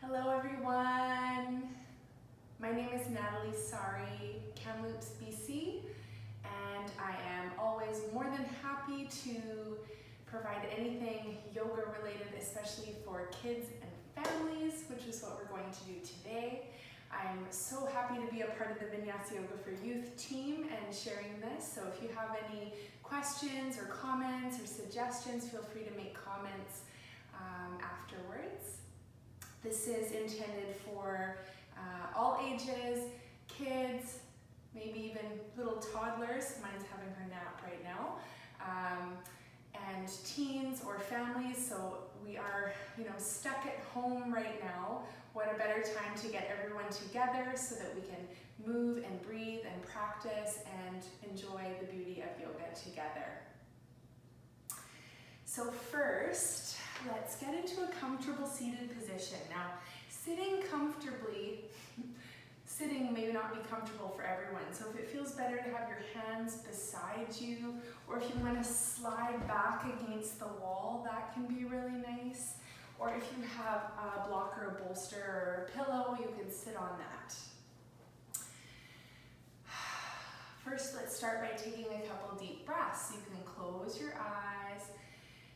Hello everyone, my name is Natalie, Kamloops BC, and I am always more than happy to provide anything yoga related, especially for kids and families, which is what we're going to do today. I'm so happy to be a part of the Vinyasa Yoga for Youth team and sharing this. So if you have any questions or comments or suggestions, feel free to make comments afterwards. This is intended for all ages, kids, maybe even little toddlers. Mine's having her nap right now. And teens or families. So we are, stuck at home right now. What a better time to get everyone together so that we can move and breathe and practice and enjoy the beauty of yoga together. So first, let's get into a comfortable seated position. Now, sitting comfortably, sitting may not be comfortable for everyone. So if it feels better to have your hands beside you, or if you want to slide back against the wall, that can be really nice. Or if you have a block or a bolster or a pillow, you can sit on that. First, let's start by taking a couple deep breaths. You can close your eyes,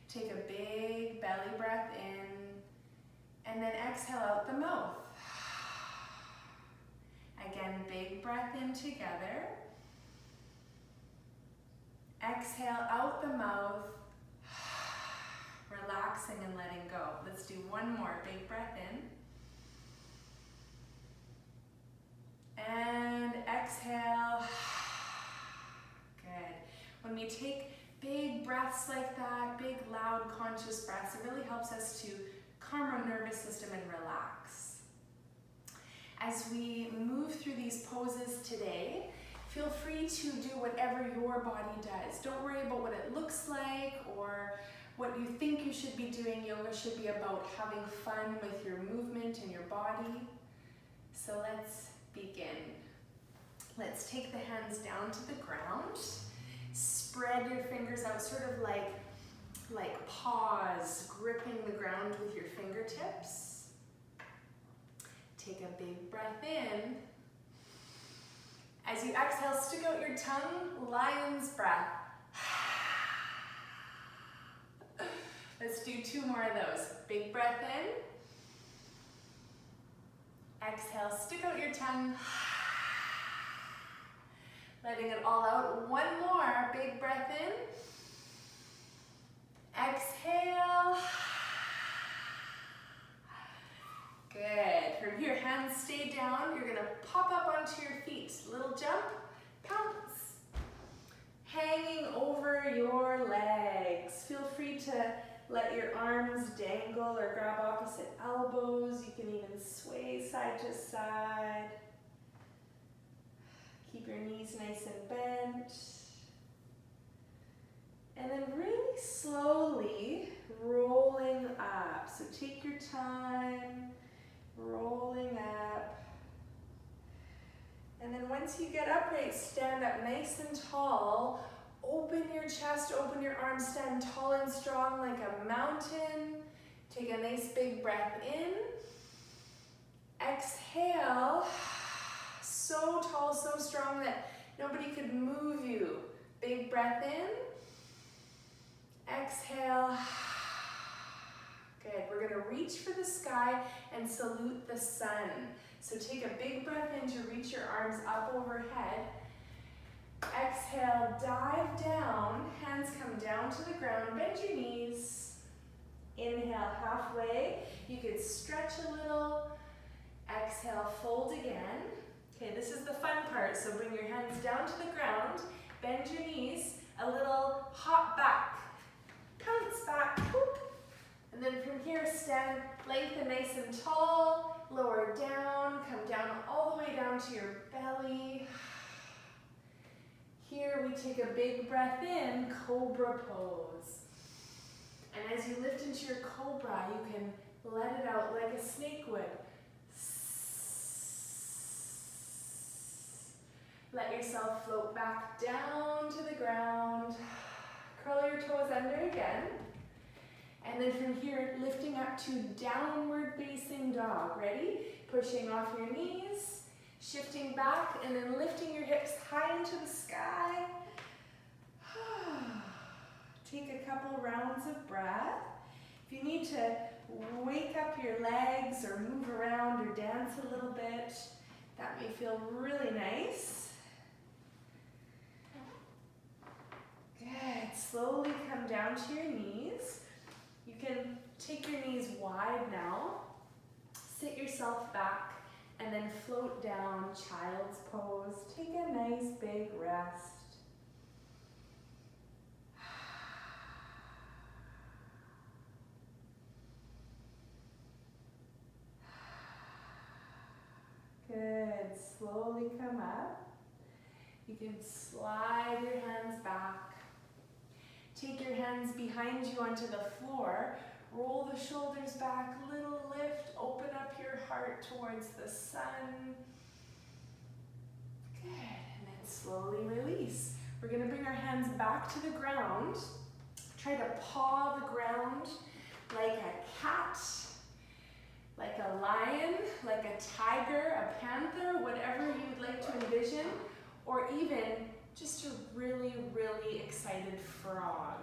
take a big belly breath in, and then exhale out the mouth. Again, big breath in together. Exhale out the mouth, relaxing and letting go. Let's do one more. Big breath in. And exhale. Good. When we take big breaths like that, big, loud, conscious breaths, it really helps us to calm our nervous system and relax. As we move through these poses today, feel free to do whatever your body does. Don't worry about what it looks like or what you think you should be doing. Yoga should be about having fun with your movement and your body. So let's begin. Let's take the hands down to the ground. Spread your fingers out, sort of like paws, gripping the ground with your fingertips. Take a big breath in. As you exhale, stick out your tongue, lion's breath. Let's do two more of those. Big breath in. Exhale, stick out your tongue. Letting it all out. One more. Big breath in. Exhale. Good. From here, hands stay down. You're going to pop up onto your feet. Little jump, pounce. Hanging over your legs. Feel free to let your arms dangle or grab opposite elbows. You can even sway side to side. Keep your knees nice and bent. And then really slowly rolling up. So take your time, rolling up. And then once you get upright, stand up nice and tall. Open your chest, open your arms, stand tall and strong like a mountain. Take a nice big breath in. Exhale. So tall, so strong that nobody could move you. Big breath in. Exhale. Good. We're going to reach for the sky and salute the sun. So take a big breath in to reach your arms up overhead. Exhale, dive down. Hands come down to the ground. Bend your knees. Inhale halfway. You could stretch a little. Exhale, fold again. Okay, this is the fun part. So bring your hands down to the ground. Bend your knees. A little hop back. Pounce back. Whoop. And then from here, stand, lengthen nice and tall. Lower down. Come down all the way down to your belly. Here we take a big breath in, cobra pose. And as you lift into your cobra, you can let it out like a snake would. Let yourself float back down to the ground. Curl your toes under again. And then from here, lifting up to downward facing dog. Ready? Pushing off your knees, shifting back, and then lifting your hips high into the sky. Take a couple rounds of breath. If you need to wake up your legs or move around or dance a little bit, that may feel really nice. Good. Slowly come down to your knees. You can take your knees wide now. Sit yourself back and then float down, child's pose. Take a nice big rest. Good. Slowly come up. You can slide your hands back. Take your hands behind you onto the floor. Roll the shoulders back, little lift. Open up your heart towards the sun. Good. And then slowly release. We're going to bring our hands back to the ground. Try to paw the ground like a cat, like a lion, like a tiger, a panther, whatever you'd like to envision, or even just a really, really excited frog.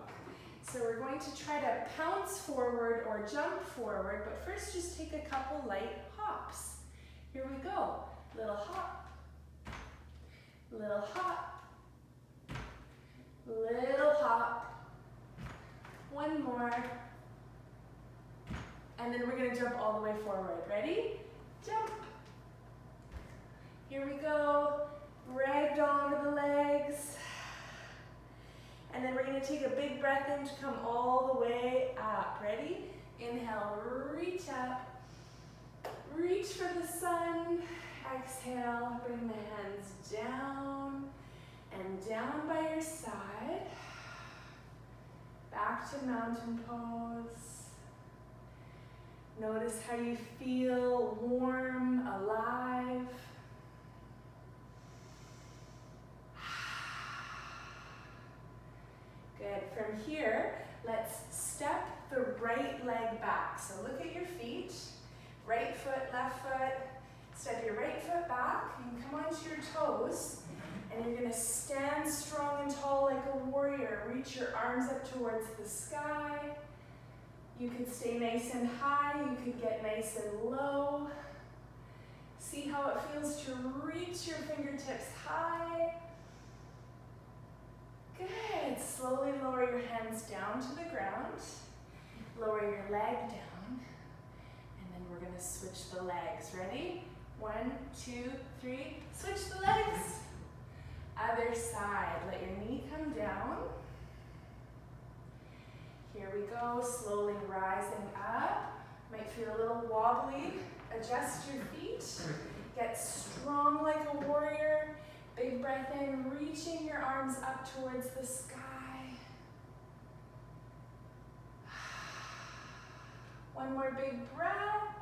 So we're going to try to pounce forward or jump forward, but first just take a couple light hops. Here we go. Little hop, little hop, little hop. One more. And then we're going to jump all the way forward. Ready? Jump. Here we go. Ragdoll over the legs. And then we're going to take a big breath in to come all the way up. Ready? Inhale, reach up. Reach for the sun. Exhale, bring the hands down and down by your side. Back to mountain pose. Notice how you feel warm, alive. Good. From here, let's step the right leg back. So look at your feet. Right foot, left foot. Step your right foot back. You can come onto your toes. And you're going to stand strong and tall like a warrior. Reach your arms up towards the sky. You can stay nice and high. You can get nice and low. See how it feels to reach your fingertips high. Good. Slowly lower your hands down to the ground. Lower your leg down. And then we're going to switch the legs. Ready? 1, 2, 3. Switch the legs. Other side. Let your knee come down. Here we go. Slowly rising up. Might feel a little wobbly. Adjust your feet. Get strong like a warrior. Big breath in, reaching your arms up towards the sky. One more big breath.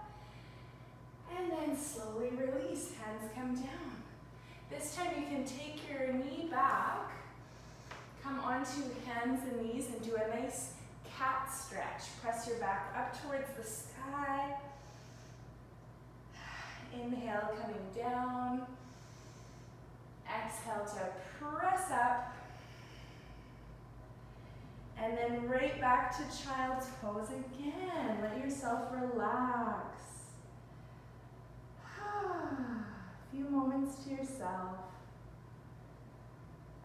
And then slowly release, hands come down. This time you can take your knee back, come onto hands and knees and do a nice cat stretch. Press your back up towards the sky. Inhale, coming down. Exhale to press up. And then right back to child's pose again. Let yourself relax. A few moments to yourself.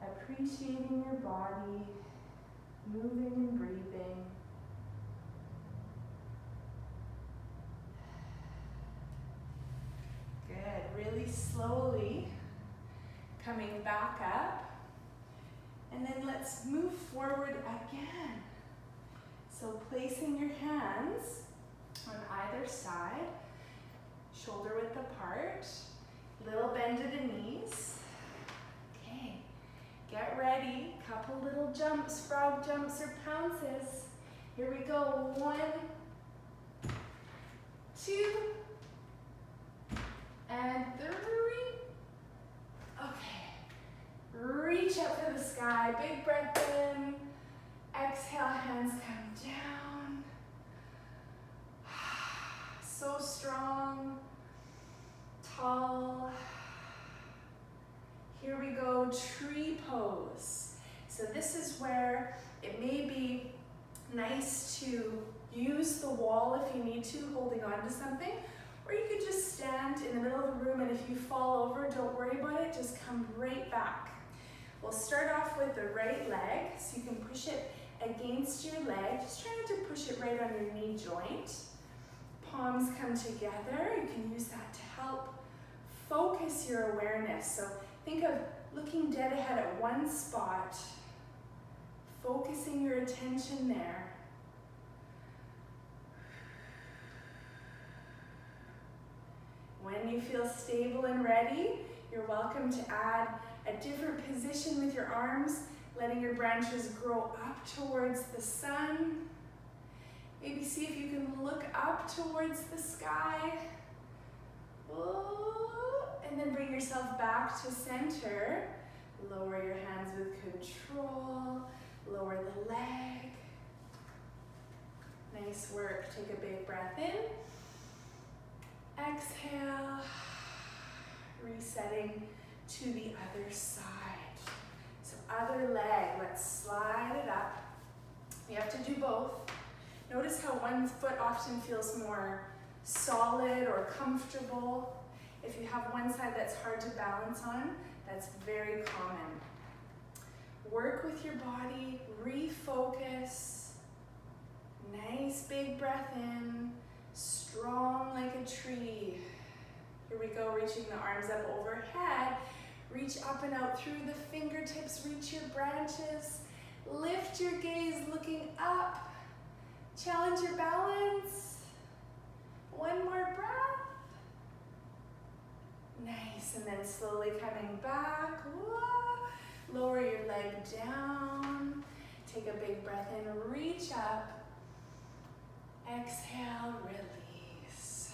Appreciating your body, moving and breathing. Good. Really slowly coming back up. And then let's move forward again. So placing your hands on either side, shoulder width apart, little bend at the knees. Okay, get ready. Couple little jumps, frog jumps or pounces. Here we go. 1, 2, and 3. Okay. Reach up to the sky. Big breath in. Exhale, hands come down. So strong. tall. Here we go, tree pose. So this is where it may be nice to use the wall if you need to, holding on to something, or you could just stand in the middle of the room, and if you fall over, don't worry about it, just come right back. We'll start off with the right leg, so you can push it against your leg. Just try not to push it right on your knee joint. Palms come together. You can use that to help focus your awareness. So think of looking dead ahead at one spot, focusing your attention there. When you feel stable and ready, you're welcome to add a different position with your arms, letting your branches grow up towards the sun. Maybe see if you can look up towards the sky. And then bring yourself back to center. Lower your hands with control. Lower the leg. Nice work. Take a big breath in. Exhale. Resetting to the other side. So other leg, let's slide it up. You have to do both. Notice how one foot often feels more solid or comfortable. If you have one side that's hard to balance on, that's very common. Work with your body, refocus. Nice big breath in, strong like a tree. Here we go, reaching the arms up overhead. Reach up and out through the fingertips, reach your branches. Lift your gaze, looking up. Challenge your balance. One more breath. Nice, and then slowly coming back. Whoa. Lower your leg down. Take a big breath in, reach up. Exhale, release.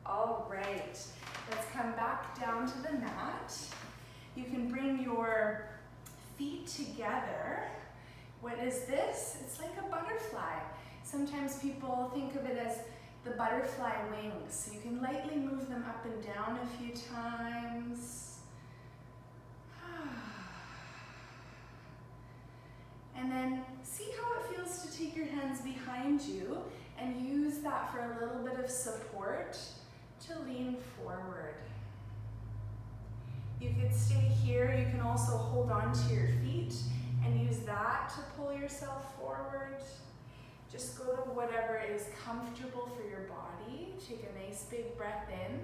All right, let's come back down to the mat. You can bring your feet together. What is this? It's like a butterfly. Sometimes people think of it as the butterfly wings. So you can lightly move them up and down a few times. And then see how it feels to take your hands behind you and use that for a little bit of support to lean forward. You could stay here. You can also hold on to your feet and use that to pull yourself forward. Just go to whatever is comfortable for your body. Take a nice big breath in.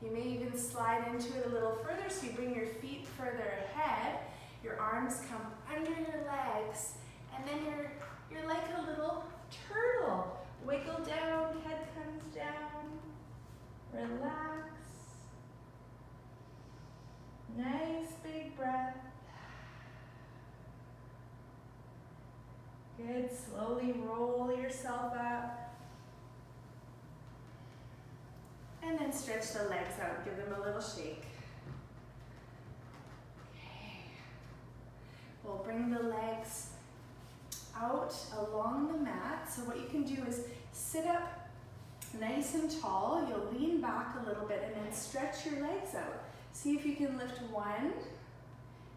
You may even slide into it a little further, so you bring your feet further ahead. Your arms come under your legs, and then you're like a little turtle. Wiggle down, head comes down. Relax. Nice big breath. Good, slowly roll yourself up. And then stretch the legs out, give them a little shake. Okay. We'll bring the legs out along the mat. So what you can do is sit up nice and tall. You'll lean back a little bit and then stretch your legs out. See if you can lift one,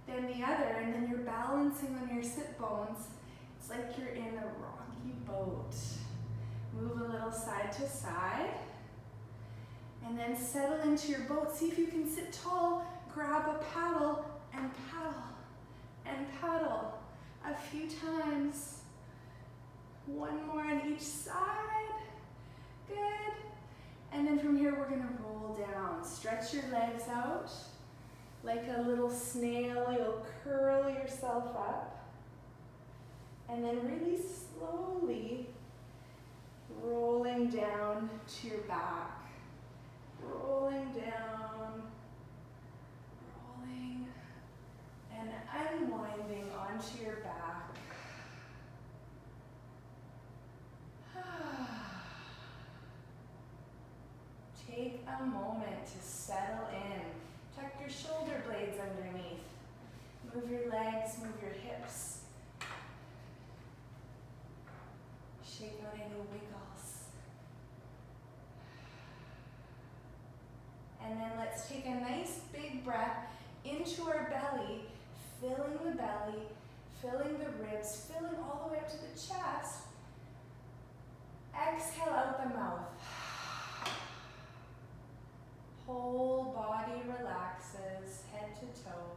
then the other, and then you're balancing on your sit bones. It's like you're in a rocky boat. Move a little side to side. And then settle into your boat. See if you can sit tall. Grab a paddle and paddle and paddle a few times. One more on each side. Good. And then from here, we're going to roll down. Stretch your legs out. Like a little snail, you'll curl yourself up. And then really slowly rolling down to your back. Rolling down, rolling, and unwinding onto your back. Take a moment to settle in. Tuck your shoulder blades underneath. Move your legs, move your hips. shake out any wiggles. And then let's take a nice big breath into our belly, filling the belly, filling the ribs, filling all the way up to the chest. Exhale out the mouth. Whole body relaxes, head to toe.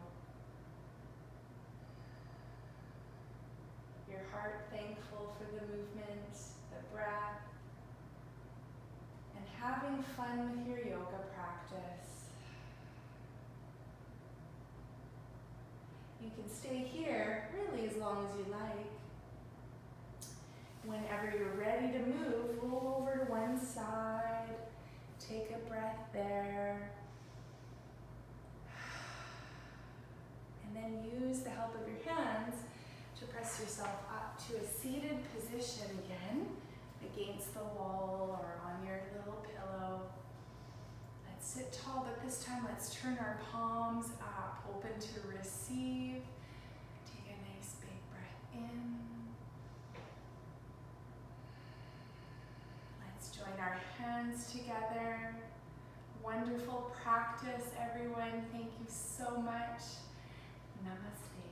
Your heart thankful for the movement, the breath, and having fun with your yoga practice. You can stay here really as long as you like. Whenever you're ready to move, roll over to one side. Take a breath there. And then use the help of your hands to press yourself up to a seated position again, against the wall or on your little pillow. Let's sit tall, but this time let's turn our palms up, open to receive. Take a nice big breath in. Let's join our hands together. Wonderful practice, everyone. Thank you so much. Namaste.